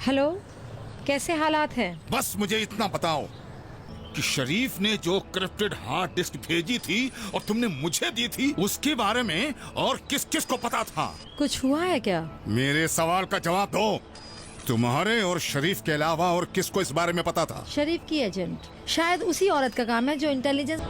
Hello, कैसे हालात हैं? बस मुझे इतना बताओ कि शरीफ ने जो क्रिप्टेड हार्ड डिस्क भेजी थी और तुमने मुझे दी थी, उसके बारे में और किस किस को पता था? कुछ हुआ है क्या? मेरे सवाल का जवाब दो। तुम्हारे और शरीफ के अलावा और किसको इस बारे में पता था? शरीफ की एजेंट। शायद उसी औरत का काम है जो इंटेलिजेंस।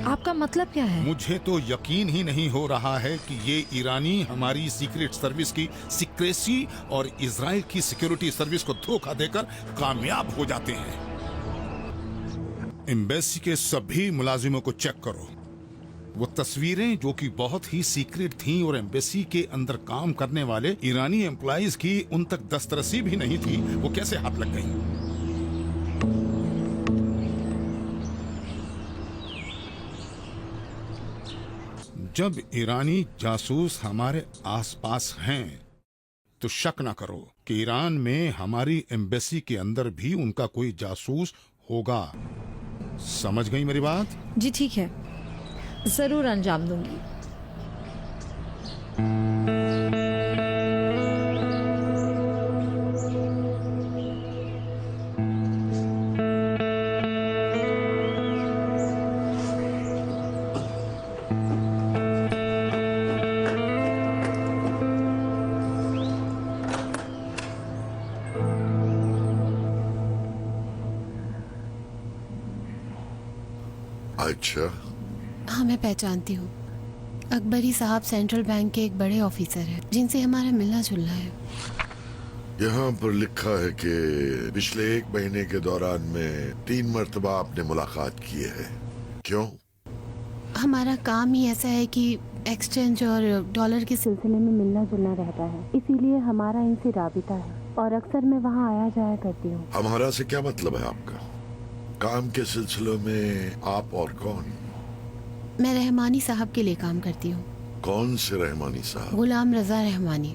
आपका मतलब क्या है? मुझे तो यकीन ही नहीं हो रहा है कि ये ईरानी हमारी सीक्रेट सर्विस की सीक्रेसी और इजराइल की सिक्योरिटी सर्विस को धोखा देकर कामयाब हो जाते हैं। एम्बेसी के सभी मुलाजिमों को चेक करो। वो तस्वीरें जो कि बहुत ही सीक्रेट थीं और एम्बेसी के अंदर काम करने वाले ईरानी एम्प्लॉइज की उन तक दस्तरसी भी नहीं थी, वो कैसे हाथ लग गईं? जब ईरानी जासूस हमारे आसपास हैं तो शक ना करो कि ईरान में हमारी एम्बेसी के अंदर भी उनका कोई जासूस होगा। समझ गई मेरी बात? जी ठीक है, जरूर अंजाम दूंगी। अच्छा, हाँ मैं पहचानती हूँ। अकबरी साहब सेंट्रल बैंक के एक बड़े ऑफिसर हैं जिनसे हमारा मिलना जुलना है। यहाँ पर लिखा है कि पिछले 1 महीने के दौरान में 3 मर्तबा आपने मुलाकात की है। क्यों? हमारा काम ही ऐसा है कि एक्सचेंज और डॉलर के सिलसिले में मिलना जुलना रहता है, इसीलिए हमारा इनसे राबिता है और अक्सर मैं वहाँ आया जाया करती हूँ। हमारा से क्या मतलब है आपका? काम के सिलसिलों में आप और कौन? मैं रहमानी साहब के लिए काम करती हूँ। कौन से रहमानी साहब? गुलाम रजा रहमानी,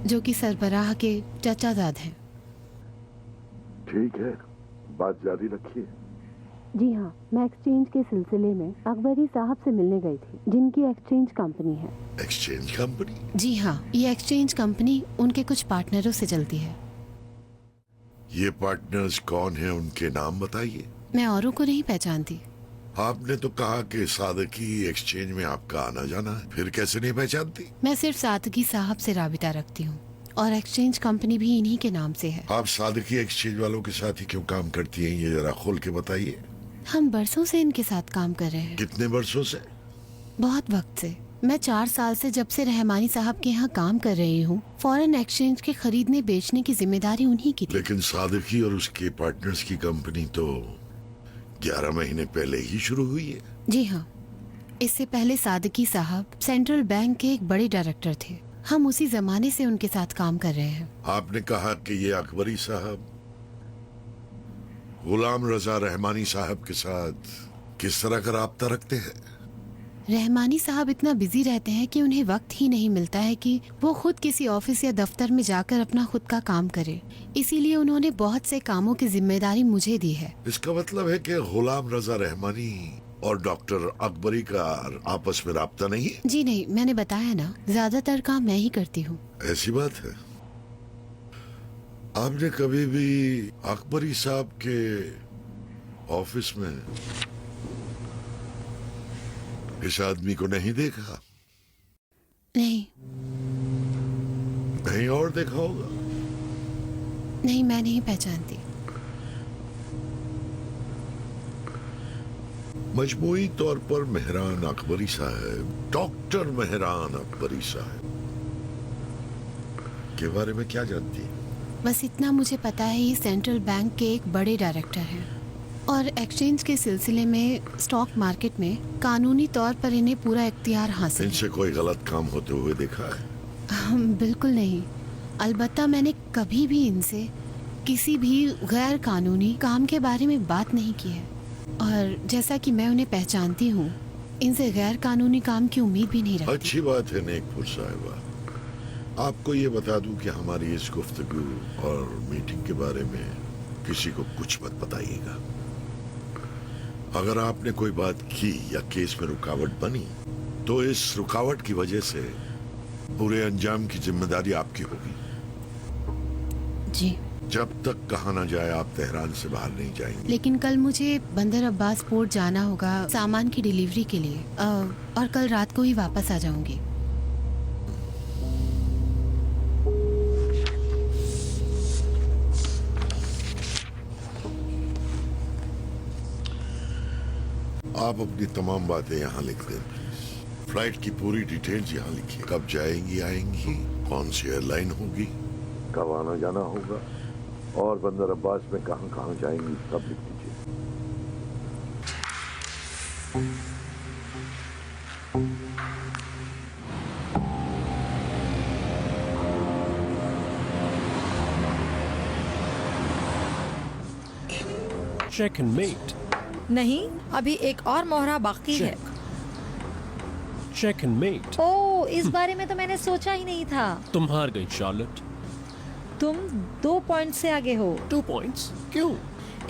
जो कि सरबराह के चचाजाद हैं। ठीक है, बात जारी रखिए। जी हाँ, मैं एक्सचेंज के सिलसिले में अकबरी साहब से मिलने गई थी, जिनकी एक्सचेंज कंपनी है। Exchange company? जी हाँ, ये एक्सचेंज कंपनी उनके कुछ पार्टनरों से चलती है। ये पार्टनर्स कौन हैं, उनके नाम बताइए। मैं औरों को नहीं पहचानती। आपने तो कहा कि सादकी एक्सचेंज में आपका आना जाना है, फिर कैसे नहीं पहचानती? मैं सिर्फ सादगी साहब से राबिता रखती हूँ और एक्सचेंज कंपनी भी इन्हीं के नाम से है। आप सादकी एक्सचेंज वालों के साथ ही क्यों काम करती हैं, ये जरा खोल के बताइए। हम बरसों से इनके साथ काम कर रहे हैं। कितने वर्षों से? बहुत वक्त से। मैं 4 साल से जब से रहमानी साहब के यहाँ काम कर रही हूँ। फॉरेन एक्सचेंज के खरीदने बेचने की जिम्मेदारी उन्हीं की थी। लेकिन सादकी और उसके पार्टनर्स की कंपनी तो 11 महीने पहले ही शुरू हुई है। जी हाँ, इससे पहले सादकी साहब सेंट्रल बैंक के एक बड़े डायरेक्टर थे। हम उसी जमाने से उनके साथ काम कर रहे हैं। आपने कहा कि ये अकबरी साहब गुलाम रजा रहमानी साहब के साथ किस तरह का राब्ता रखते हैं? रहमानी साहब इतना बिजी रहते हैं कि उन्हें वक्त ही नहीं मिलता है कि वो खुद किसी ऑफिस या दफ्तर में जाकर अपना खुद का काम करे। इसीलिए उन्होंने बहुत से कामों की जिम्मेदारी मुझे दी है। इसका मतलब है कि गुलाम रजा रहमानी और डॉक्टर अकबरी का आपस में राब्ता नहीं है? जी नहीं, मैंने बताया ना, ज्यादातर काम मैं ही करती हूँ। ऐसी बात है? आपने कभी भी अकबरी साहब के ऑफिस में इस आदमी को नहीं देखा? नहीं। कहीं और देखा होगा? नहीं, मैं नहीं पहचानती। मजमूई तौर पर मेहरान अकबरी साहब, डॉक्टर मेहरान अकबरी साहब के बारे में क्या जानती है? बस इतना मुझे पता है, ये सेंट्रल बैंक के एक बड़े डायरेक्टर हैं और एक्सचेंज के सिलसिले में स्टॉक मार्केट में कानूनी तौर पर इन्हें पूरा इख्तियार हासिल है। इनसे कोई गलत काम होते हुए देखा है? बिल्कुल नहीं। अलबत्ता मैंने कभी भी इनसे किसी भी गैर कानूनी काम के बारे में बात नहीं की है और जैसा कि मैं उन्हें पहचानती हूँ, इनसे गैर कानूनी काम की उम्मीद भी नहीं रखती। अच्छी बात है नेकपुर साहिबा। आपको ये बता दूं कि हमारी इस गुफ्तगू और मीटिंग के बारे में किसी को कुछ मत बताइएगा। अगर आपने कोई बात की या केस में रुकावट बनी तो इस रुकावट की वजह से पूरे अंजाम की जिम्मेदारी आपकी होगी। जी, जब तक कहा ना जाए आप तेहरान से बाहर नहीं जाएंगे। लेकिन कल मुझे बंदर अब्बास पोर्ट जाना होगा सामान की डिलीवरी के लिए, और कल रात को ही वापस आ जाऊंगी। आप अपनी तमाम बातें यहाँ लिख दें प्लीज। फ्लाइट की पूरी डिटेल्स यहाँ लिखिए। कब जाएंगी आएंगी, कौन सी एयरलाइन होगी, कब आना जाना होगा, और बंदर अब्बास में कहाँ कहाँ जाएंगी सब लिख दीजिए। Check and mate. नहीं, अभी एक और मोहरा बाकी है। Check and mate. ओ, इस बारे में तो मैंने सोचा ही नहीं था। तुम हार गई शार्लेट। तुम 2 पॉइंट से आगे हो। 2 points? क्यों?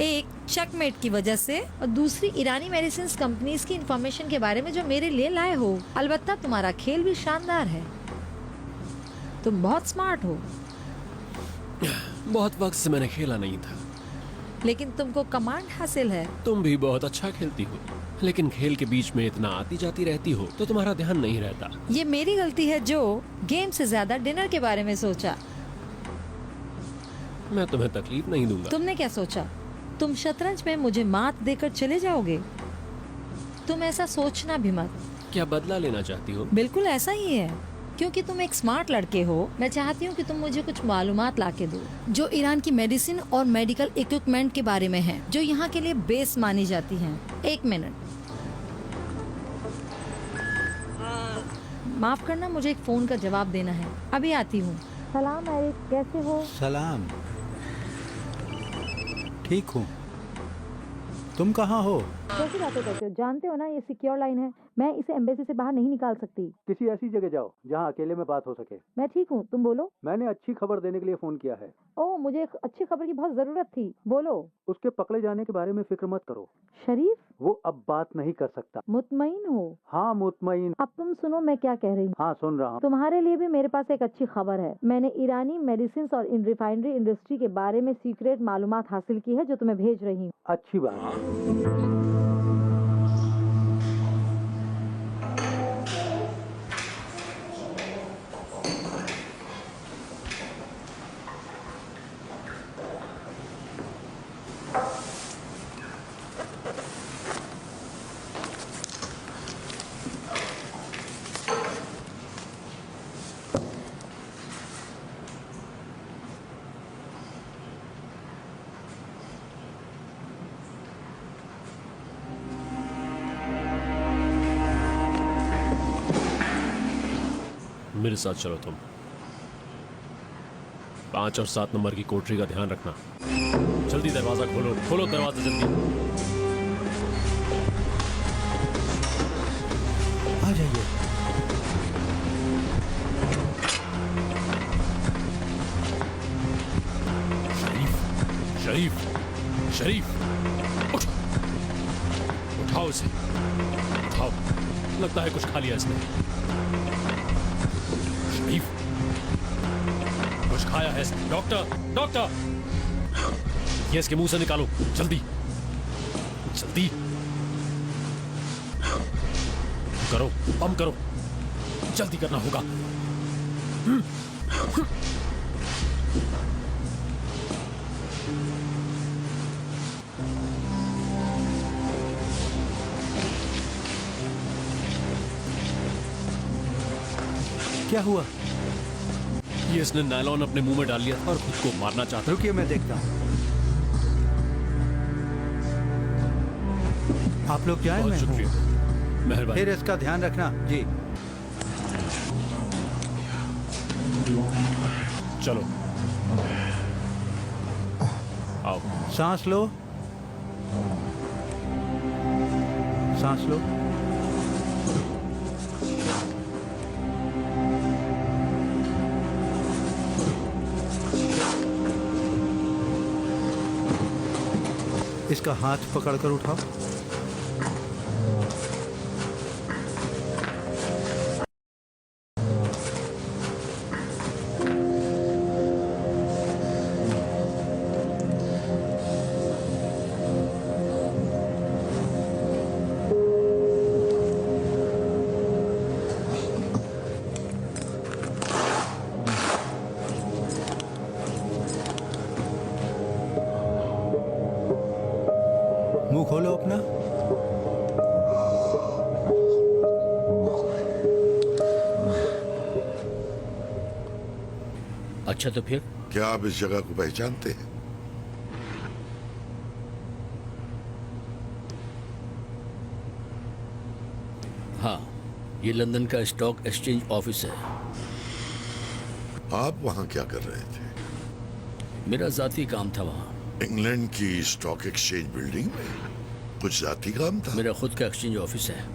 एक चेकमेट की वजह से और दूसरी ईरानी मेडिसिन कंपनीज की इंफॉर्मेशन के बारे में जो मेरे लिए लाए हो। अलबत्ता तुम्हारा खेल भी शानदार है। तुम बहुत स्मार्ट हो, बहुत वक्त से मैंने खेला नहीं था। लेकिन तुमको कमांड हासिल है। तुम भी बहुत अच्छा खेलती हो, लेकिन खेल के बीच में इतना आती जाती रहती हो तो तुम्हारा ध्यान नहीं रहता। ये मेरी गलती है जो गेम से ज्यादा डिनर के बारे में सोचा। मैं तुम्हें तकलीफ नहीं दूंगा। तुमने क्या सोचा? तुम शतरंज में मुझे मात देकर चले जाओगे? तुम ऐसा सोचना भी मत। क्या बदला लेना चाहती हो? बिल्कुल ऐसा ही है, क्योंकि तुम एक स्मार्ट लड़के हो। मैं चाहती हूँ कि तुम मुझे कुछ मालूमात लाके दो जो ईरान की मेडिसिन और मेडिकल इक्विपमेंट के बारे में है, जो यहाँ के लिए बेस मानी जाती हैं। 1 मिनट, माफ करना, मुझे एक फोन का जवाब देना है। अभी आती हूँ। सलाम एरिक, कैसे हो? सलाम। ठीक हूँ। तुम कहाँ हो? कैसी बातें करते हो? जानते हो ना ये सिक्योर लाइन है। मैं इसे एम्बेसी से बाहर नहीं निकाल सकती। किसी ऐसी जगह जाओ जहाँ अकेले में बात हो सके। मैं ठीक हूँ, तुम बोलो। मैंने अच्छी खबर देने के लिए फोन किया है। ओह, मुझे एक अच्छी खबर की बहुत जरूरत थी। बोलो। उसके पकड़े जाने के बारे में फिक्र मत करो। शरीफ? वो अब बात नहीं कर सकता। मुतमईन हो? हाँ मुतमईन। अब तुम सुनो मैं क्या कह रही हूँ। हाँ सुन रहा हूँ। तुम्हारे लिए भी मेरे पास एक अच्छी खबर है। मैंने ईरानी मेडिसिन और रिफाइनरी इंडस्ट्री के बारे में सीक्रेट मालूमात हासिल की है, जो तुम्हें भेज रही हूँ। अच्छी बात। मेरे साथ चलो तुम। 5 और 7 नंबर की कोठरी का ध्यान रखना। जल्दी दरवाजा खोलो, खोलो दरवाजा जल्दी। आ जाइए। शरीफ, शरीफ, शरीफ, उठ, उठाओ इसे, उठाओ। लगता है कुछ खा लिया इसने। शरीफ, कुछ खाया है इसने। डॉक्टर, डॉक्टर, ये इसके मुंह से निकालो, जल्दी, जल्दी करो, पंप करो, जल्दी करना होगा। क्या हुआ? ये इसने नायलॉन अपने मुंह में डाल लिया था और खुद को मारना चाहता था। रुकिए मैं देखता हूँ। आप लोग जाएं, बहुत मैं हूँ। शुक्रिया, मेहरबानी। फिर इसका ध्यान रखना जी। चलो आओ। सांस लो, सांस लो। इसका हाथ पकड़कर उठाओ। अच्छा तो फिर क्या आप इस जगह को पहचानते हैं? हाँ, ये लंदन का स्टॉक एक्सचेंज ऑफिस है। आप वहां क्या कर रहे थे? मेरा जाती काम था वहाँ। इंग्लैंड की स्टॉक एक्सचेंज बिल्डिंग में कुछ जाती काम था? मेरा खुद का एक्सचेंज ऑफिस है,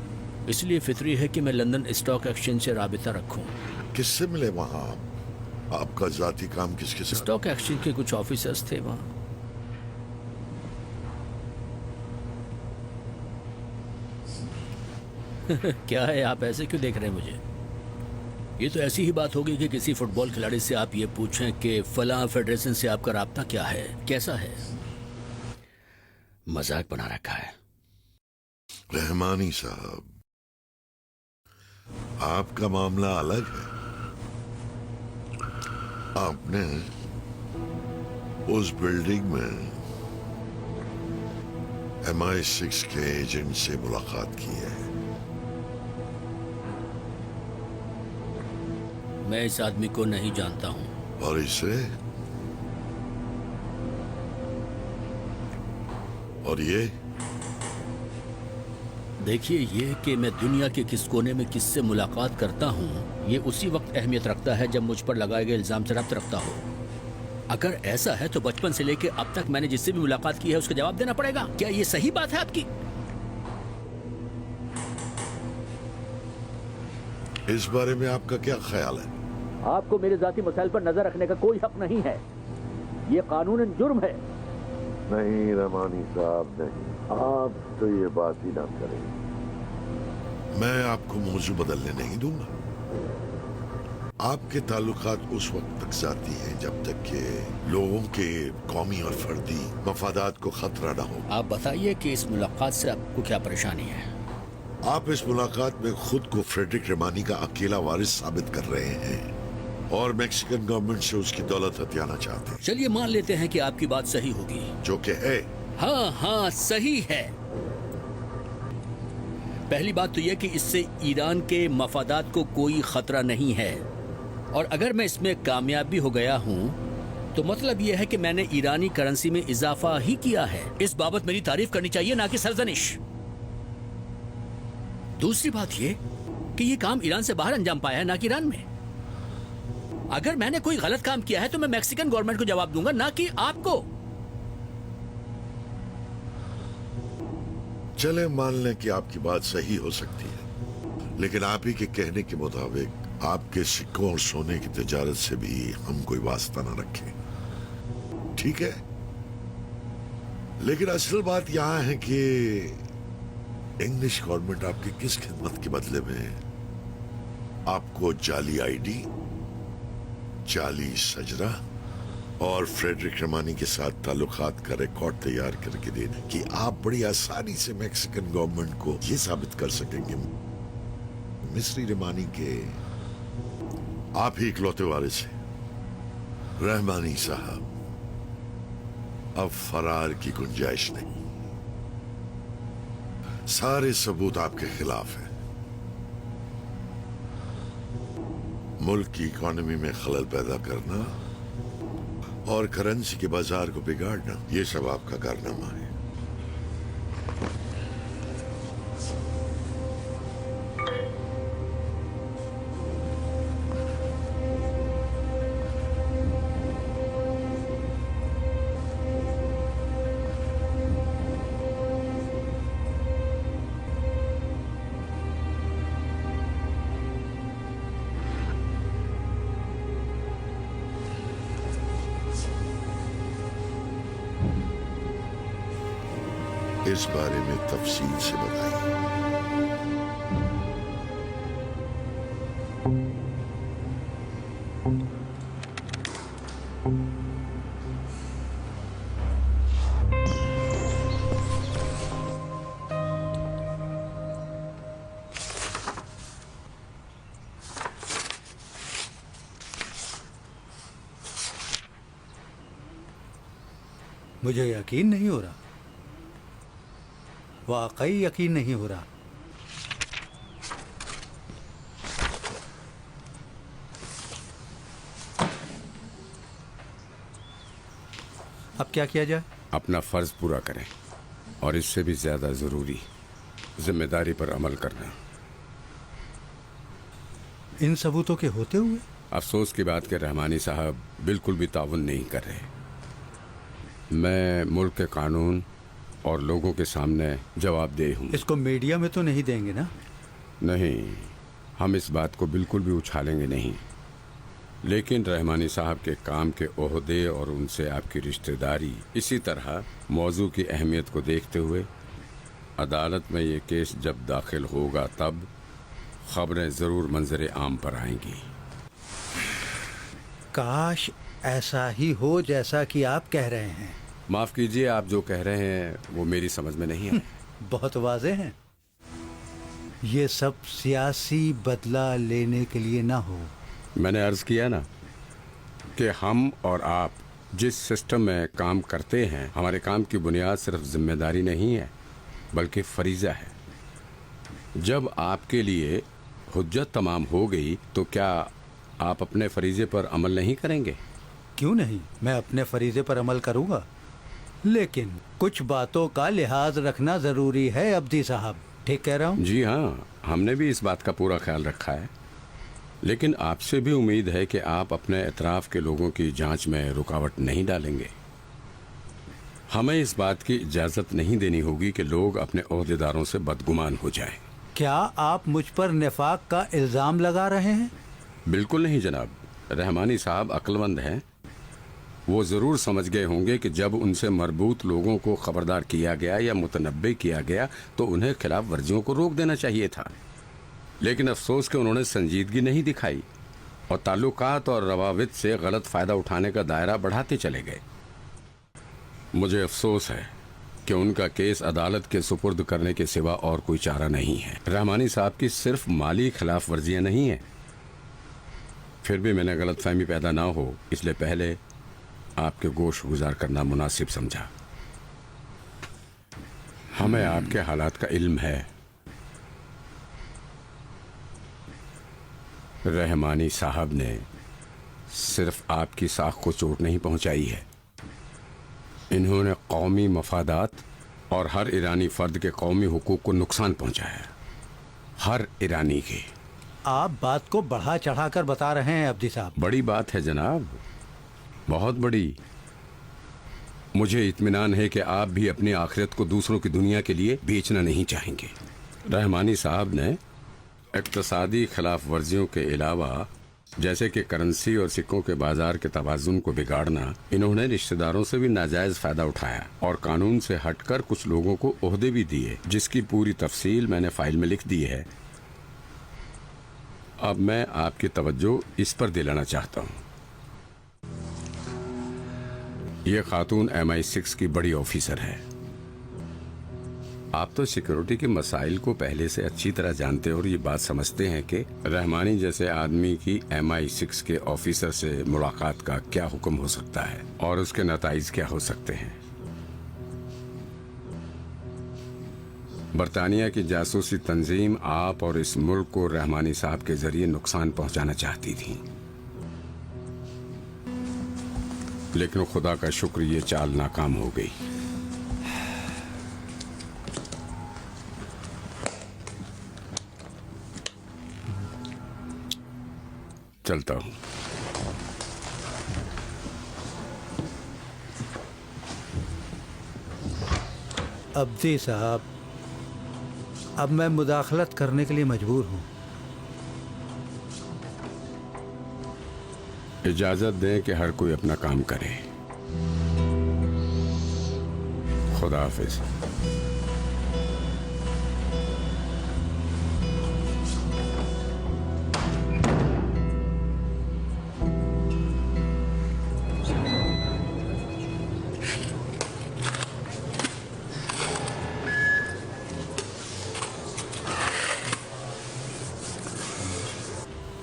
इसलिए फितरी है कि मैं लंदन स्टॉक एक्सचेंज से राबिता रखूं। किससे मिले वहां आप? आपका जाती काम किसके साथ? स्टॉक एक्सचेंज के कुछ ऑफिसर्स थे वहाँ। क्या है, आप ऐसे क्यों देख रहे हैं मुझे? ये तो ऐसी ही बात होगी कि किसी फुटबॉल खिलाड़ी से आप ये पूछें कि फलां फेडरेशन से आपका राब्ता क्या है, कैसा है। मजाक बना रखा है। रहमानी साहब, आपका मामला अलग है। आपने उस बिल्डिंग में MI6 के एजेंट से मुलाकात की है। मैं इस आदमी को नहीं जानता हूं। और इसे? और ये? देखिए, ये कि मैं दुनिया के किस कोने में किससे मुलाकात करता हूँ, ये उसी वक्त अहमियत रखता है जब मुझ पर लगाए गए इल्जाम से रब्त रखता हो। अगर ऐसा है तो बचपन से लेकर अब तक मैंने जिससे भी मुलाकात की है उसका जवाब देना पड़ेगा। क्या ये सही बात है आपकी? इस बारे में आपका क्या ख्याल है? आपको मेरे जाती मसाइल पर नजर रखने का कोई हक नहीं है। ये कानूनन जुर्म है। नहीं रहमानी साहब, नहीं। आप तो ये बात ही ना करें। मैं आपको मौजू बदलने नहीं दूंगा। आपके ताल्लुकात उस वक्त तक जाती हैं जब तक कि लोगों के कौमी और फर्दी मफादात को खतरा ना हो। आप बताइए कि इस मुलाकात से आपको क्या परेशानी है? आप इस मुलाकात में खुद को फ्रेडरिक रेमानी का अकेला वारिस साबित कर रहे हैं और मैक्सिकन गवर्नमेंट से उसकी दौलत हथियाना चाहते हैं। चलिए मान लेते हैं कि आपकी बात सही होगी। जो कि है। हाँ हाँ, सही है। पहली बात तो यह कि इससे ईरान के मफादात को कोई खतरा नहीं है, और अगर मैं इसमें कामयाब भी हो गया हूं तो मतलब यह है कि मैंने ईरानी करेंसी में इजाफा ही किया है। इस बाबत मेरी तारीफ करनी चाहिए, ना कि सरजनिश। दूसरी बात यह कि यह काम ईरान से बाहर अंजाम पाया है, ना कि ईरान में। अगर मैंने कोई गलत काम किया है तो मैं मैक्सिकन गवर्नमेंट को जवाब दूंगा, ना कि आपको। चले मान लें कि आपकी बात सही हो सकती है, लेकिन आप ही के कहने के मुताबिक आपके सिक्कों और सोने की तिजारत से भी हम कोई वास्ता न रखें। ठीक है, लेकिन असल बात यहां है कि इंग्लिश गवर्नमेंट आपकी किस खिदमत के बदले में आपको जाली आईडी, जाली सजरा और फ्रेडरिक रेमानी के साथ ताल्लुकात का रिकॉर्ड तैयार करके देने कि आप बड़ी आसानी से मैक्सिकन गवर्नमेंट को यह साबित कर सकेंगे मिस्री रेमानी के आप ही इकलौते वारिस हैं। रहमानी साहब, अब फरार की गुंजाइश नहीं। सारे सबूत आपके खिलाफ हैं। मुल्क की इकोनॉमी में खलल पैदा करना और करेंसी के बाजार को बिगाड़ना, ये सब आपका कारनामा है। इस बारे में तफसील से बताइए। मुझे यकीन नहीं हो रहा, वाकई यकीन नहीं हो रहा। क्या किया जाए? अपना फर्ज पूरा करें और इससे भी ज्यादा जरूरी जिम्मेदारी पर अमल करना। इन सबूतों के होते हुए? अफसोस की बात कि रहमानी साहब बिल्कुल भी ताउन नहीं कर रहे। मैं मुल्क के कानून और लोगों के सामने जवाबदेह हूँ। इसको मीडिया में तो नहीं देंगे ना? नहीं, हम इस बात को बिल्कुल भी उछालेंगे नहीं, लेकिन रहमानी साहब के काम के ओहदे और उनसे आपकी रिश्तेदारी, इसी तरह मौजू की अहमियत को देखते हुए अदालत में ये केस जब दाखिल होगा तब खबरें जरूर मंजर आम पर आएंगी। काश ऐसा ही हो जैसा कि आप कह रहे हैं। माफ कीजिए, आप जो कह रहे हैं वो मेरी समझ में नहीं है। बहुत वाज़ेह हैं। ये सब सियासी बदला लेने के लिए ना हो। मैंने अर्ज किया ना कि हम और आप जिस सिस्टम में काम करते हैं, हमारे काम की बुनियाद सिर्फ जिम्मेदारी नहीं है बल्कि फरीजा है। जब आपके लिए हुज्जत तमाम हो गई तो क्या आप अपने फरीजे पर अमल नहीं करेंगे? क्यों नहीं, मैं अपने फरीजे पर अमल करूंगा, लेकिन कुछ बातों का लिहाज रखना जरूरी है। अब्दी साहब, ठीक कह रहा हूँ? जी हाँ, हमने भी इस बात का पूरा ख्याल रखा है, लेकिन आपसे भी उम्मीद है कि आप अपने एतराफ के लोगों की जांच में रुकावट नहीं डालेंगे। हमें इस बात की इजाजत नहीं देनी होगी कि लोग अपने ओहदेदारों से बदगुमान हो जाएं। क्या आप मुझ पर निफाक का इल्जाम लगा रहे हैं? बिल्कुल नहीं जनाब, रहमानी साहब अक्लमंद हैं। वो जरूर समझ गए होंगे कि जब उनसे मरबूत लोगों को खबरदार किया गया या मुतनब्बे किया गया तो उन्हें खिलाफ वर्जियों को रोक देना चाहिए था, लेकिन अफसोस कि उन्होंने संजीदगी नहीं दिखाई और ताल्लुकात और रवाबित से गलत फायदा उठाने का दायरा बढ़ाते चले गए। मुझे अफसोस है कि उनका केस अदालत के सुपुर्द करने के सिवा और कोई चारा नहीं है। रहमानी साहब की सिर्फ माली खिलाफ वर्जियां नहीं है। फिर भी मैंने गलतफहमी पैदा ना हो इसलिए पहले आपके गोश गुजार करना मुनासिब समझा। हमें आपके हालात का इल्म है। रहमानी साहब ने सिर्फ आपकी साख को चोट नहीं पहुंचाई है, इन्होंने कौमी मफादात और हर ईरानी फर्द के कौमी हुकूक को नुकसान पहुंचाया, हर ईरानी के। आप बात को बढ़ा चढ़ाकर बता रहे हैं अब्दी साहब। बड़ी बात है जनाब, बहुत बड़ी। मुझे इत्मीनान है कि आप भी अपनी आखिरत को दूसरों की दुनिया के लिए बेचना नहीं चाहेंगे। रहमानी साहब ने इक्तसादी खिलाफ वर्जियों के अलावा जैसे कि करेंसी और सिक्कों के बाजार के तवाजुन को बिगाड़ना, इन्होंने रिश्तेदारों से भी नाजायज फायदा उठाया और कानून से हटकर कुछ लोगों को ओहदे भी दिए, जिसकी पूरी तफसील मैंने फाइल में लिख दी है। अब मैं आपकी तवज्जो इस पर दिलाना चाहता हूँ। ये खातून MI6 की बड़ी ऑफिसर है। आप तो सिक्योरिटी के मसाइल को पहले से अच्छी तरह जानते और ये बात समझते हैं कि रहमानी जैसे आदमी की MI6 के ऑफिसर से मुलाकात का क्या हुक्म हो सकता है और उसके नताइज क्या हो सकते हैं। बरतानिया की जासूसी तंजीम आप और इस मुल्क को रहमानी साहब के जरिए नुकसान पहुंचाना चाहती थी, लेकिन खुदा का शुक्र ये चाल नाकाम हो गई। चलता हूं। अब्दी साहब, अब मैं मुदाखलत करने के लिए मजबूर हूँ। इजाजत दें कि हर कोई अपना काम करे। खुदा हाफिज।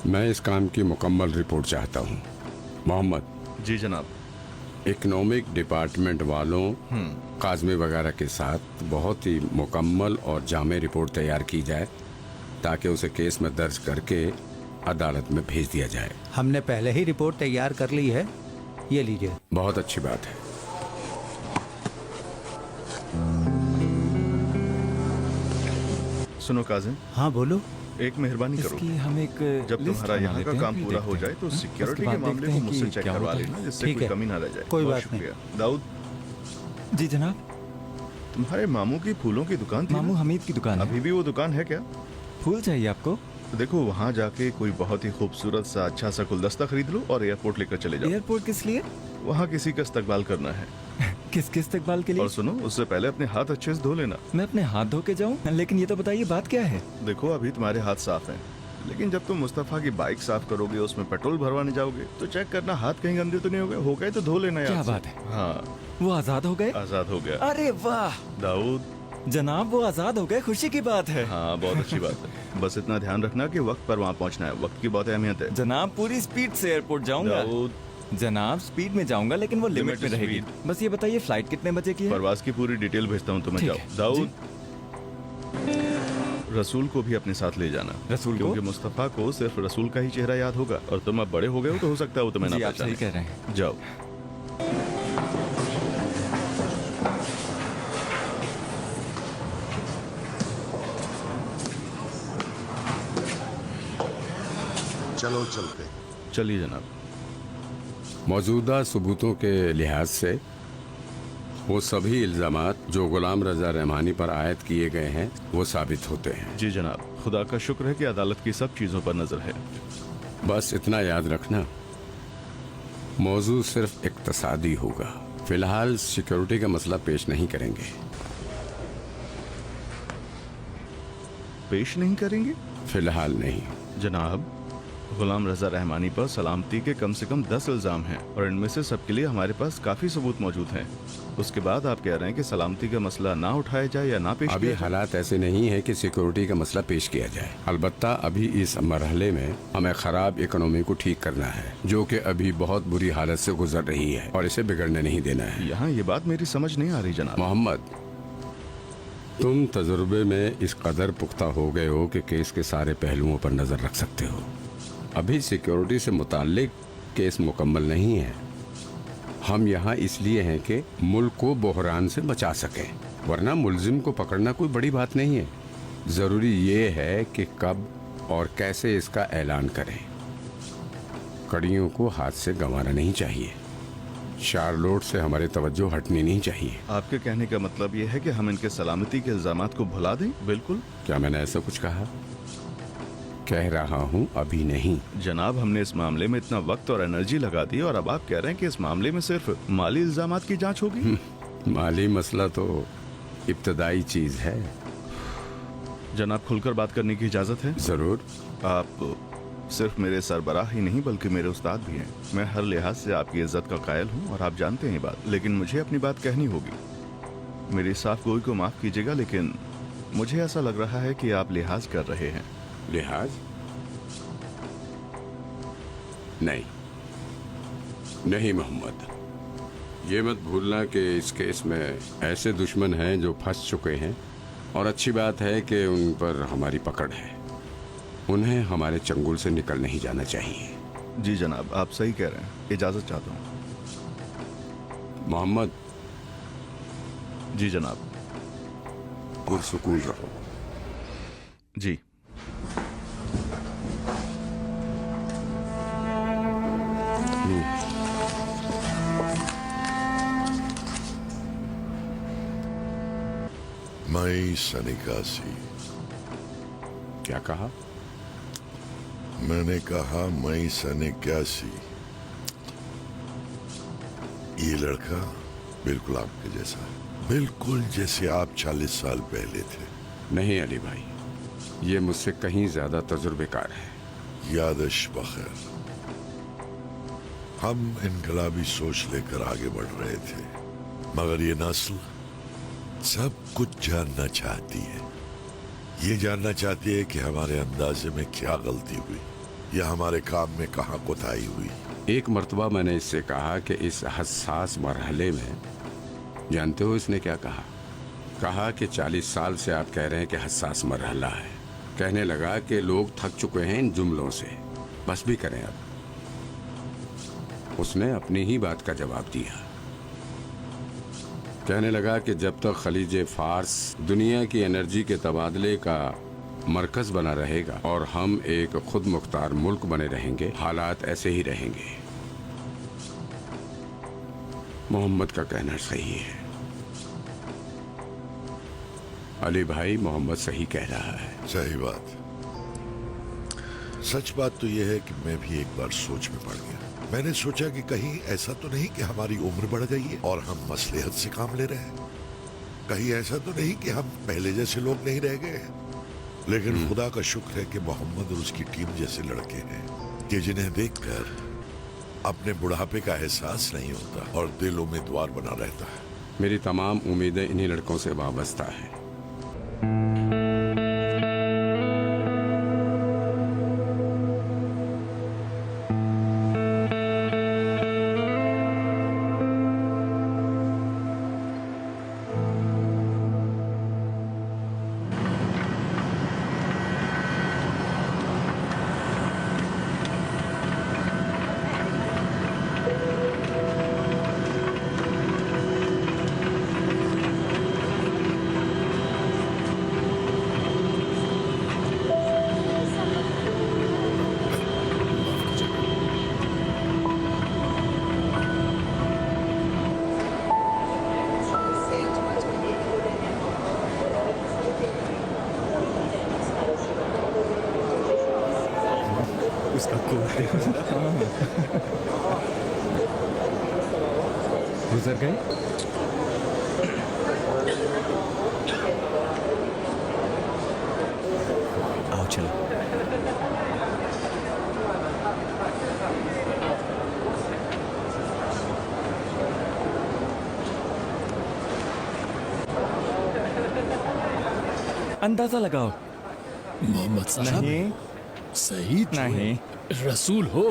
मैं इस काम की मुकम्मल रिपोर्ट चाहता हूँ। मोहम्मद। जी जनाब। इकोनॉमिक डिपार्टमेंट वालों काज़मी वगैरह के साथ बहुत ही मुकम्मल और जामे रिपोर्ट तैयार की जाए ताकि उसे केस में दर्ज करके अदालत में भेज दिया जाए। हमने पहले ही रिपोर्ट तैयार कर ली है, ये लीजिए। बहुत अच्छी बात है। सुनो काजिम, हाँ बोलो। एक मेहरबानी करो। इसकी हम एक जब लिस्ट तुम्हारा बना यहाँ लेते का हैं, काम फिर पूरा देखते हो हैं। जाए तो हाँ? सिक्योरिटी उसके के बाद मामले देखते को हैं मुझसे कि चेक क्या करवा होता है। लेना, जिससे ठीक कोई है। कमी ना रह जाए। कोई बहुत बात नहीं। शुक्रिया। दाऊद, जी जनाब। तुम्हारे मामू की फूलों की दुकान थी मामू ना? हमीद की दुकान अभी है। भी वो दुकान है क्या? फूल चाहिए आपको? देखो, वहाँ जाके कोई बहुत ही खूबसूरत सा अच्छा सा गुलदस्ता खरीद लो और एयरपोर्ट लेकर चले जाओ। एयरपोर्ट किस लिए? वहाँ किसी का इस्तकबाल करना है। किस इस्तकबाल के लिए? और सुनो, उससे पहले अपने हाथ अच्छे से धो लेना। मैं अपने हाथ धो के जाऊं? लेकिन ये तो बताइए बात क्या है? देखो, अभी तुम्हारे हाथ साफ हैं, लेकिन जब तुम मुस्तफा की बाइक साफ करोगे, उसमें पेट्रोल भरवाने जाओगे, तो चेक करना हाथ कहीं गंदे तो नहीं हो गए तो धो लेना यार। क्या बात है? हाँ, वो आजाद हो गए? आजाद हो गया। अरे वाह दाऊद, जनाब, वो आजाद हो गए, खुशी की बात है। हाँ, बहुत अच्छी बात है। बस इतना ध्यान रखना कि वक्त पर वहाँ पहुँचना है। वक्त की बहुत अहमियत है। जनाब, पूरी स्पीड से एयरपोर्ट जाऊंगा। दाऊद, जनाब, स्पीड में जाऊंगा, लेकिन वो लिमिट में Limit रहेगी। speed। बस ये बताइए फ्लाइट कितने बजे की है? परवाज की पूरी डिटेल भेजता हूँ तुम्हें। ठीक जाओ। है। दाऊद, रसूल को भी अपने साथ ले जाना। रसूल को? क्योंकि मुस्तफा को सिर्फ रसूल का ही चेहरा याद होगा, और तुम अब बड़े हो गए हो तो हो सकता है वो तुम्हें जी, ना आप सही पहचाने। कह रहे हैं। जाओ। चलो चलते। चलिए जनाब। मौजूदा सबूतों के लिहाज से वो सभी इल्जामात जो गुलाम रजा रहमानी पर आयद किए गए हैं वो साबित होते हैं। जी जनाब, खुदा का शुक्र है कि अदालत की सब चीजों पर नजर है। बस इतना याद रखना, मौजू सिर्फ इक्तसादी होगा। फिलहाल सिक्योरिटी का मसला पेश नहीं करेंगे। पेश नहीं करेंगे? फिलहाल नहीं। जनाब, गुलाम रजा रहमानी पर सलामती के कम से कम 10 इल्जाम हैं, और इनमें से सबके लिए हमारे पास काफी सबूत मौजूद हैं। उसके बाद आप कह रहे हैं कि सलामती का मसला ना उठाया जाए या ना पेश अभी किया जाए? हालात ऐसे नहीं है कि सिक्योरिटी का मसला पेश किया जाए। अलबत्ता अभी इस मरहले में हमें खराब इकोनॉमी को ठीक करना है, जो कि अभी बहुत बुरी हालत से गुजर रही है, और इसे बिगड़ने नहीं देना है। यहाँ ये बात मेरी समझ नहीं आ रही जनाब। मोहम्मद, तुम तजुर्बे में इस कदर पुख्ता हो गए हो कि केस के सारे पहलुओं पर नजर रख सकते हो। अभी सिक्योरिटी से मुताल्लिक केस मुकम्मल नहीं है। हम यहाँ इसलिए हैं कि मुल्क को बहरान से बचा सकें, वरना मुलजिम को पकड़ना कोई बड़ी बात नहीं है। जरूरी ये है कि कब और कैसे इसका ऐलान करें। कड़ियों को हाथ से गंवाना नहीं चाहिए। शार्लोट से हमारे तवज्जो हटनी नहीं चाहिए। आपके कहने का मतलब ये है कि हम इनके सलामती के इल्जामात को भुला दें? बिल्कुल। क्या मैंने ऐसा कुछ कहा? कह रहा हूँ अभी नहीं। जनाब, हमने इस मामले में इतना वक्त और एनर्जी लगा दी, और अब आप कह रहे हैं कि इस मामले में सिर्फ माली इल्जामात की जांच होगी? माली मसला तो इब्तदाई चीज है। जनाब, खुलकर बात करने की इजाजत है? जरूर। आप सिर्फ मेरे सरबराह ही नहीं बल्कि मेरे उस्ताद भी हैं। मैं हर लिहाज से आपकी इज्जत का कायल हूँ, और आप जानते हैं ये बात, लेकिन मुझे अपनी बात कहनी होगी। मेरी साफ गोई को माफ कीजिएगा, लेकिन मुझे ऐसा लग रहा है कि आप लिहाज कर रहे हैं। लिहाज? नहीं नहीं मोहम्मद, ये मत भूलना कि इस केस में ऐसे दुश्मन हैं जो फंस चुके हैं, और अच्छी बात है कि उन पर हमारी पकड़ है। उन्हें हमारे चंगुल से निकल नहीं जाना चाहिए। जी जनाब, आप सही कह रहे हैं। इजाजत चाहता हूँ। मोहम्मद। जी जनाब। पुरसुकून रहो। जी। मई सनिकासी। क्या कहा? मैंने कहा मई सनिकासी। ये लड़का बिल्कुल आपके जैसा है, बिल्कुल जैसे आप 40 साल पहले थे। नहीं अली भाई, ये मुझसे कहीं ज्यादा तजुर्बेकार है। यादश बखैर। हम इनकलाबी सोच लेकर आगे बढ़ रहे थे, मगर ये नस्ल सब कुछ जानना चाहती है। ये जानना चाहती है कि हमारे अंदाजे में क्या गलती हुई, या हमारे काम में कहाँ कोताही हुई। एक मर्तबा मैंने इससे कहा कि इस हसास मरहले में, जानते हो इसने क्या कहा? कहा कि 40 साल से आप कह रहे हैं कि हसास मरहला है। कहने लगा कि लोग थक चुके हैं इन जुमलों से, बस भी करें अब। उसने अपनी ही बात का जवाब दिया। कहने लगा कि जब तक खलीज फार्स दुनिया की एनर्जी के तबादले का मरकज बना रहेगा और हम एक खुद मुख्तार मुल्क बने रहेंगे, हालात ऐसे ही रहेंगे। मोहम्मद का कहना सही है। अली भाई, मोहम्मद सही कह रहा है। सही बात। सच बात तो यह है कि मैं भी एक बार सोच में पड़ गया। मैंने सोचा कि कहीं ऐसा तो नहीं कि हमारी उम्र बढ़ गई है और हम मसलहत से काम ले रहे हैं। कहीं ऐसा तो नहीं कि हम पहले जैसे लोग नहीं रह गए हैं। लेकिन खुदा का शुक्र है कि मोहम्मद और उसकी टीम जैसे लड़के हैं कि जिन्हें देखकर अपने बुढ़ापे का एहसास नहीं होता और दिल उम्मीदवार बना रहता है। मेरी तमाम उम्मीदें इन्हीं लड़कों से वाबस्ता है। गुजर गए। आओ चलो। अंदाजा लगाओ। मोहम्मद साहब, नहीं सईद जो नहीं। है, रसूल हो।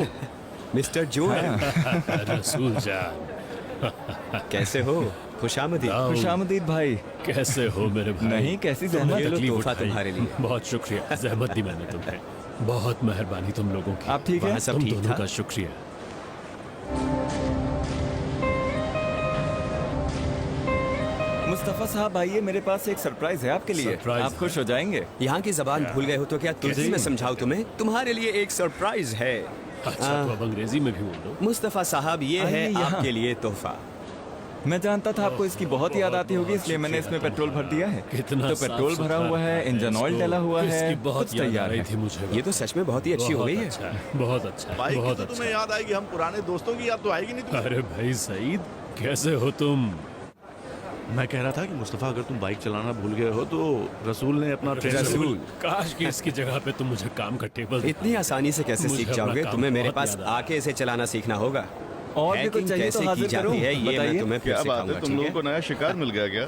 मिस्टर जो है। रसूल जान, कैसे हो? खुशामदीद। खुशामदीद भाई। कैसे हो मेरे भाई? नहीं, कैसी तुमने जहमत। ये लो तकलीफ तोहफा उठाई। तुम्हारे लिए। बहुत शुक्रिया, जहमत दी मैंने तुम्हें। बहुत मेहरबानी तुम लोगों की। आप ठीक है? वहाँ सब तुम ठीक दोनों था? का शुक्रिया। मुस्तफा साहब आइए, मेरे पास एक सरप्राइज है आपके लिए। सरप्राइज आप खुश हो जाएंगे। यहाँ की जबान भूल गए हो तो क्या तुर्की में समझाऊं तुम्हें? तुम्हारे लिए एक सरप्राइज है। अच्छा, तो अब अंग्रेजी में भी बोल दो। मुस्तफा साहब, ये आइए है यहाँ। आपके लिए तोहफा। मैं जानता था आपको इसकी बहुत याद आती होगी, इसलिए मैंने इसमें पेट्रोल भर दिया है। कितना तो पेट्रोल भरा हुआ है, इंजन ऑयल डला हुआ है, इसकी बहुत कुछ याद आ तैयार रही है। थी मुझे। ये तो सच में बहुत ही अच्छी हो गई है। अच्छा है, बहुत अच्छा है, बाइक की बहुत तो अच्छा तुम्हें है। याद आएगी, हम पुराने दोस्तों की याद तो आएगी नहीं तुम्हें। अरे भाई सईद, कैसे हो तुम? मैं कह रहा था कि मुस्तफा, अगर तुम बाइक चलाना भूल गए हो तो रसूल ने अपना रसूल। काश कि इसकी जगह पे तुम मुझे काम का टेबल इतनी आसानी से कैसे मुझे सीख अपना जाओगे? काम तुम्हें मेरे बहुत पास याद आ रहा है। आके इसे चलाना सीखना होगा। और भी कुछ हैकिंग चाहिए तो कैसे की हाजिर जाती करूं? है ये मैं बताइए। तुम्हें फिर क्या बात है, सिखाऊंगा, तुम ठीक लोगों है? को नया शिकार मिल गया क्या?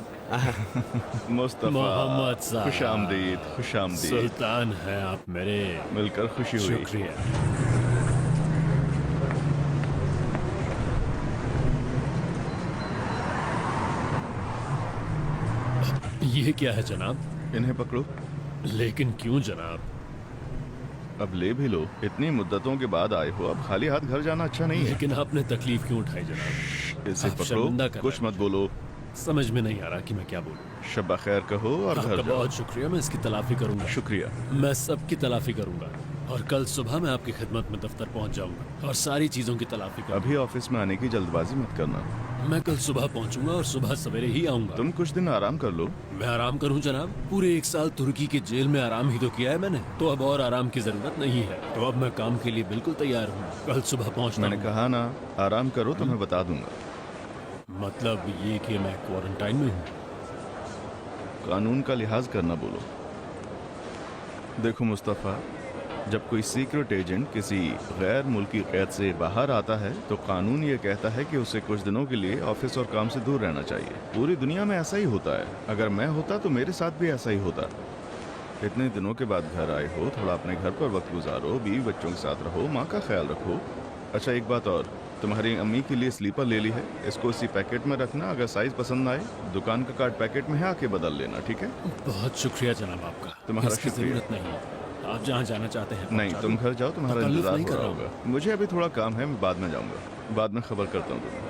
मुस्तफा, मोहम्मद साहब। खुशामदीद, खुशामदीद। सुल्तान है आप मेरे। मिलकर खुशी हुई। शुक्रिया। ये क्या है जनाब? इन्हें पकड़ो। लेकिन क्यों जनाब? अब ले भी लो, इतनी मुद्दतों के बाद आए हो, अब खाली हाथ घर जाना अच्छा नहीं है। लेकिन आपने तकलीफ क्यों उठाई जनाब? इसे आप पकड़ो, शर्मिंदा कर कुछ रहे मत बोलो। समझ में नहीं आ रहा कि मैं क्या बोलूं। शब्बा खैर कहो और घर आपका जाओ। बहुत शुक्रिया, मैं इसकी तलाफी करूंगा। शुक्रिया। मैं सबकी तलाफी करूंगा और कल सुबह मैं आपकी खिदमत में दफ्तर पहुंच जाऊंगा और सारी चीजों की तलाफी करूंगा। अभी ऑफिस में आने की जल्दबाजी मत करना। मैं कल सुबह पहुंचूंगा और सुबह सवेरे ही आऊंगा। तुम कुछ दिन आराम कर लो। मैं आराम करूं जनाब? पूरे 1 साल तुर्की के जेल में आराम ही तो किया है मैंने, तो अब और आराम की जरूरत नहीं है। तो अब मैं काम के लिए बिल्कुल तैयार हूँ। कल सुबह पहुंचना मैंने हूं। कहा ना, आराम करो तो मैं बता दूंगा। मतलब ये कि मैं क्वारंटाइन में हूँ? कानून का लिहाज करना बोलो। देखो मुस्तफा, जब कोई सीक्रेट एजेंट किसी गैर मुल्की कैद से बाहर आता है तो कानून ये कहता है कि उसे कुछ दिनों के लिए ऑफिस और काम से दूर रहना चाहिए। पूरी दुनिया में ऐसा ही होता है। अगर मैं होता तो मेरे साथ भी ऐसा ही होता। इतने दिनों के बाद घर आए हो, थोड़ा अपने घर पर वक्त गुजारो, बीवी बच्चों के साथ रहो, माँ का ख्याल रखो। अच्छा एक बात और, तुम्हारी अम्मी के लिए स्लीपर ले ली है, इसको इसी पैकेट में रखना। अगर साइज पसंद आए, दुकान का कार्ड पैकेट में है, आके बदल लेना, ठीक है? बहुत शुक्रिया जनाब आपका। तुम्हारा इसकी शुक्रिया। जरूरत नहीं है। आप जहाँ जाना चाहते हैं नहीं, पहुंचा तुम दो। घर जाओ, तुम्हारा तकल्लुफ इंतजार नहीं हो कर रहा रहा हूँ। होगा। मुझे अभी थोड़ा काम है, मैं बाद में जाऊंगा। बाद में खबर करता हूँ तुम्हें।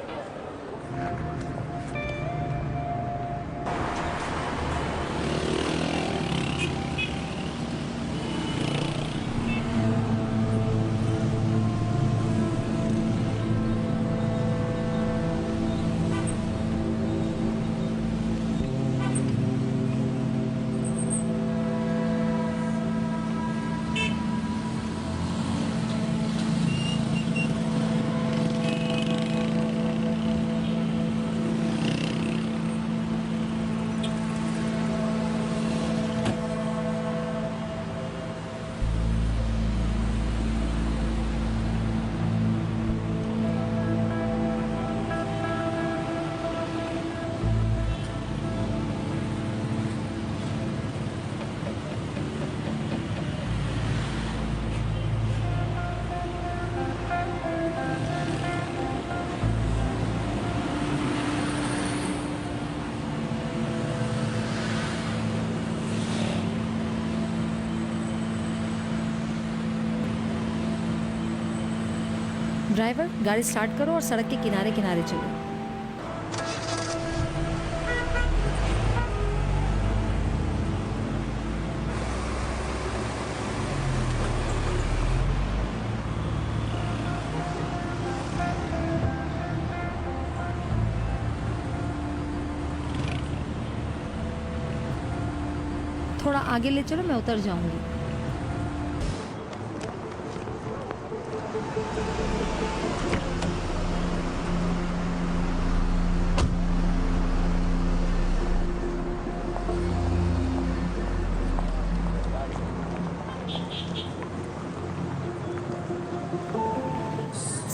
ड्राइवर, गाड़ी स्टार्ट करो और सड़क के किनारे किनारे चलो। थोड़ा आगे ले चलो, मैं उतर जाऊंगी।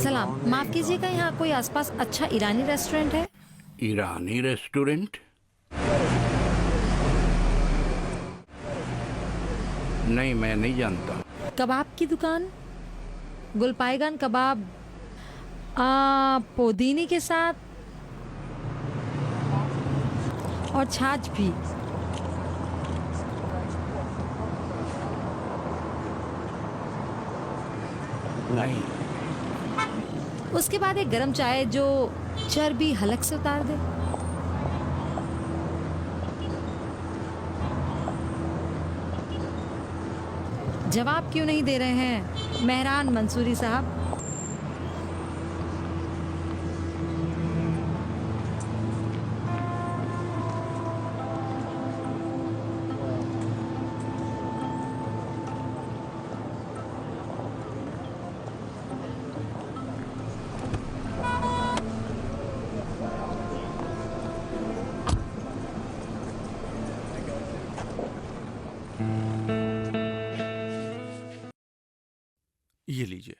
सलाम, माफ कीजिएगा, यहाँ कोई आसपास अच्छा ईरानी रेस्टोरेंट है? ईरानी रेस्टोरेंट? नहीं, मैं नहीं जानता। कबाब की दुकान? गुलपाइगान कबाब पुदीने के साथ और छाछ भी। नहीं। उसके बाद एक गरम चाय जो चर्बी हलक से उतार दे। जवाब क्यों नहीं दे रहे हैं मेहरान मंसूरी साहब? ये लीजिए।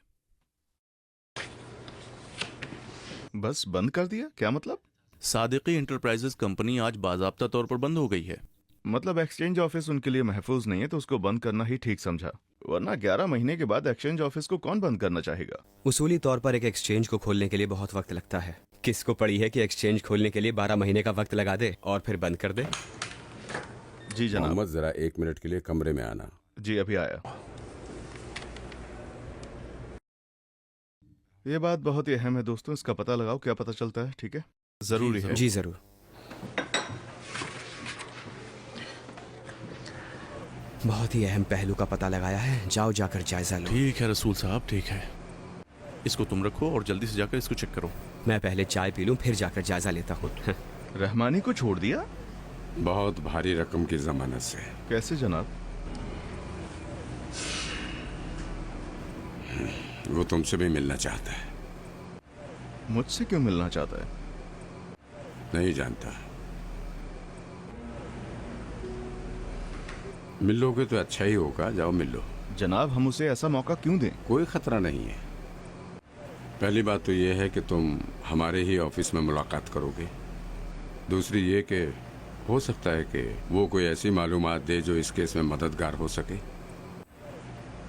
बस बंद कर दिया? क्या मतलब? सादिकी इंटरप्राइजेज कंपनी आज बाज़ाब्ता तौर पर बंद हो गई है। मतलब एक्सचेंज ऑफिस उनके लिए महफूज नहीं है तो उसको बंद करना ही ठीक समझा, वरना 11 महीने के बाद एक्सचेंज ऑफिस को कौन बंद करना चाहेगा? उसूली तौर पर एक एक्सचेंज को खोलने के लिए बहुत वक्त लगता है। किसको पड़ी है कि एक्सचेंज खोलने के लिए 12 महीने का वक्त लगा दे और फिर बंद कर दे? जी जनाब। मोहम्मद, जरा 1 मिनट के लिए कमरे में आना। जी अभी आया। ये बात बहुत ही अहम है दोस्तों, इसका पता लगाओ, क्या पता चलता है, ठीक है? जरूरी है। जी जरूर। बहुत ही अहम पहलू का पता लगाया है, जाओ जाकर जायजा लो। ठीक है रसूल साहब, ठीक है। इसको तुम रखो और जल्दी से जाकर इसको चेक करो। मैं पहले चाय पी लूं, फिर जाकर जायजा लेता हूँ। रहमानी को छोड़ दिया? बहुत भारी रकम की जमानत से। कैसे जनाब? वो तुमसे भी मिलना चाहता है। मुझसे क्यों मिलना चाहता है? नहीं जानता। मिलोगे तो अच्छा ही होगा, जाओ मिल लो। जनाब हम उसे ऐसा मौका क्यों दें? कोई खतरा नहीं है। पहली बात तो यह है कि तुम हमारे ही ऑफिस में मुलाकात करोगे। दूसरी ये कि हो सकता है कि वो कोई ऐसी मालूमात दे जो इस केस में मददगार हो सके।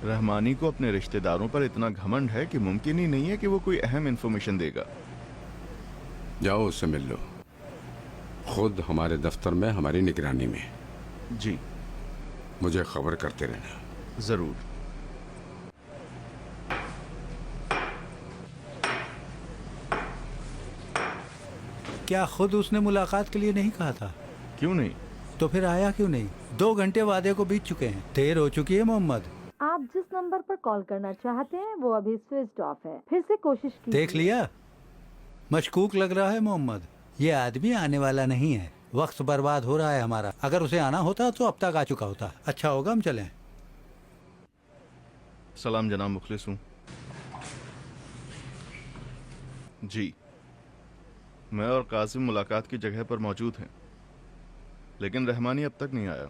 रहमानी को अपने रिश्तेदारों पर इतना घमंड है कि मुमकिन ही नहीं है कि वो कोई अहम इंफॉर्मेशन देगा। जाओ उससे मिल लो, खुद हमारे दफ्तर में, हमारी निगरानी में। जी। मुझे खबर करते रहना। जरूर। क्या खुद उसने मुलाकात के लिए नहीं कहा था? क्यों नहीं? तो फिर आया क्यों नहीं? 2 घंटे वादे को बीत चुके हैं, देर हो चुकी है। मोहम्मद, आप जिस नंबर पर कॉल करना चाहते हैं वो अभी स्विच ऑफ है, फिर से कोशिश कीजिए। देख लिया? मशकूक लग रहा है मोहम्मद। ये आदमी आने वाला नहीं है, वक्त बर्बाद हो रहा है हमारा। अगर उसे आना होता तो अब तक आ चुका होता। अच्छा होगा हम चलें। सलाम जनाब, मुखलिस हूँ। जी, मैं और कासिम मुलाकात की जगह पर मौजूद हैं, लेकिन रहमानी अब तक नहीं आया।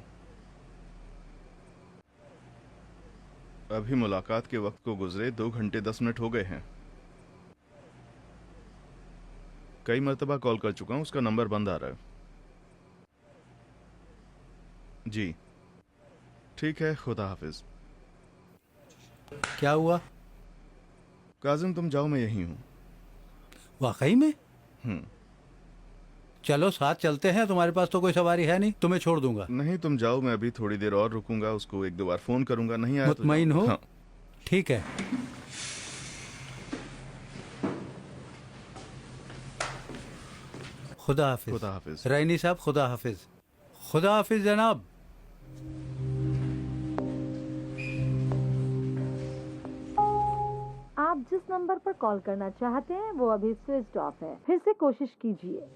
अभी मुलाकात के वक्त को गुजरे 2 घंटे 10 मिनट हो गए हैं। कई मर्तबा कॉल कर चुका हूं, उसका नंबर बंद आ रहा है। जी ठीक है, खुदा हाफिज। क्या हुआ? काजिम तुम जाओ, मैं यहीं हूँ। वाकई में? चलो साथ चलते हैं। तुम्हारे पास तो कोई सवारी है नहीं, तुम्हें छोड़ दूंगा। नहीं तुम जाओ, मैं अभी थोड़ी देर और रुकूंगा, उसको 1-2 बार फोन करूंगा। नहीं आया मुतमईन हो? हाँ। ठीक है। खुदा हाफिज। खुदा हाफिज। रईनी साहब खुदा हाफिज। खुदा हाफिज जनाब। आप जिस नंबर पर कॉल करना चाहते हैं वो अभी स्विच ऑफ है, फिर से कोशिश कीजिए।